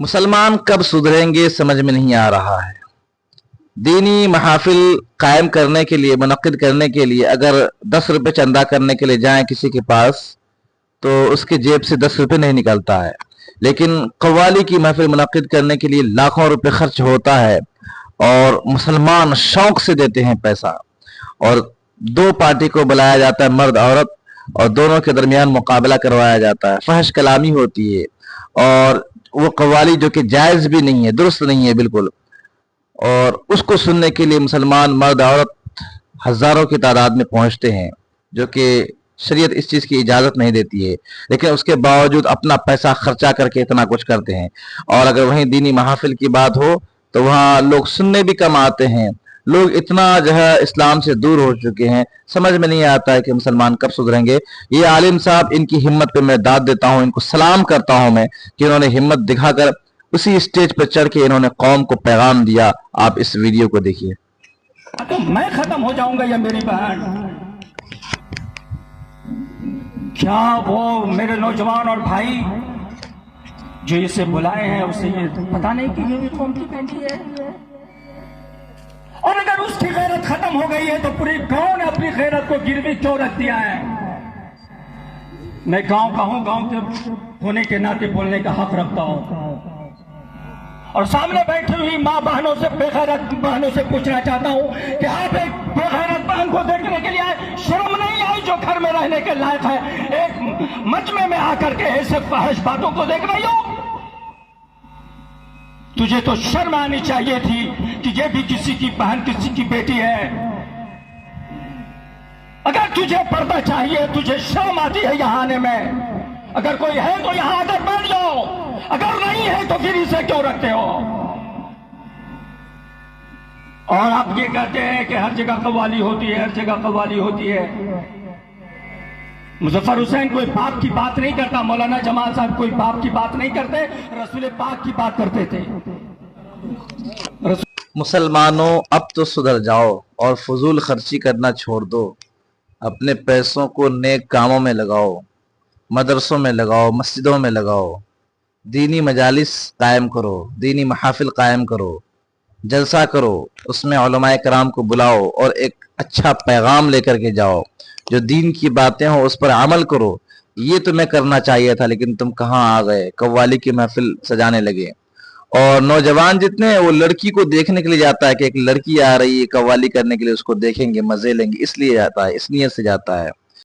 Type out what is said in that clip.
मुसलमान कब सुधरेंगे समझ में नहीं आ रहा है। दीनी महफिल कायम करने के लिए, मुनक्किद करने के लिए अगर 10 रुपए चंदा करने के लिए जाएं किसी के पास तो उसके जेब से 10 रुपए नहीं निकलता है, लेकिन कव्वाली की महफिल मुनक्किद करने के लिए लाखों रुपए खर्च होता है और मुसलमान शौक से देते हैं पैसा। और दो पार्टी को बुलाया जाता है, मर्द औरत, और दोनों के दरमियान मुकाबला करवाया जाता है, फहश कलामी होती है और वो कव्वाली जो कि जायज़ भी नहीं है, दुरुस्त नहीं है बिल्कुल। और उसको सुनने के लिए मुसलमान मर्द औरत हजारों की तादाद में पहुंचते हैं, जो कि शरीयत इस चीज़ की इजाज़त नहीं देती है, लेकिन उसके बावजूद अपना पैसा खर्चा करके इतना कुछ करते हैं। और अगर वहीं दीनी महफिल की बात हो तो वहाँ लोग सुनने भी कम आते हैं। लोग इतना जो है इस्लाम से दूर हो चुके हैं, समझ में नहीं आता है कि मुसलमान कब सुधरेंगे। ये आलिम साहब, इनकी हिम्मत पे मैं दाद देता हूँ, इनको सलाम करता हूँ मैं कि इन्होंने हिम्मत दिखाकर उसी स्टेज पर चढ़ के इन्होंने कौम को पैगाम दिया। आप इस वीडियो को देखिए। तो मैं खत्म हो जाऊंगा या मेरी बहन? क्या वो मेरे नौजवान और भाई जो इसे बुलाए हैं उसे ये पता नहीं कि ये भी कौम की बेटी है? और अगर उसकी गैरत खत्म हो गई है तो पूरी गांव ने अपनी गैरत को गिरवी क्यों रख दिया है? मैं गांव का हूं, गांव के होने के नाते बोलने का हक रखता हूं। और सामने बैठी हुई माँ बहनों से, बेगैरत बहनों से पूछना चाहता हूं कि आप एक बेगैरत बहन को देखने के लिए आए, शर्म नहीं आई जो घर में रहने के लायक है, एक मजमे में आकर के ऐसे फहश बातों को देख रही हो? तुझे तो शर्म आनी चाहिए थी कि ये भी किसी की बहन, किसी की बेटी है। अगर तुझे पर्दा चाहिए, तुझे शर्म आती है यहाँ आने में, अगर कोई है तो यहाँ आकर बैठ जाओ, अगर नहीं है तो फिर इसे क्यों रखते हो? और आप ये कहते हैं कि हर जगह कव्वाली होती है, हर जगह कव्वाली होती है। मुजफ्फर हुसैन कोई पाप की बात नहीं करता, मौलाना जमाल साहब कोई पाप की बात नहीं करते, रसूल पाक की बात करते थे। मुसलमानों, अब तो सुधर जाओ और फजूल खर्ची करना छोड़ दो। अपने पैसों को नेक कामों में लगाओ, मदरसों में लगाओ, मस्जिदों में लगाओ, दीनी मजालिस कायम करो, दीनी महफिल कायम करो, जलसा करो, उसमें उलमाए कराम को बुलाओ और एक अच्छा पैगाम लेकर के जाओ। जो दीन की बातें हो उस पर अमल करो। ये तुम्हें करना चाहिए था, लेकिन तुम कहाँ आ गए, कव्वाली की महफिल सजाने लगे। और नौजवान जितने हैं वो लड़की को देखने के लिए जाता है कि एक लड़की आ रही है कव्वाली करने के लिए, उसको देखेंगे, मजे लेंगे, इसलिए जाता है, इस नियत से जाता है।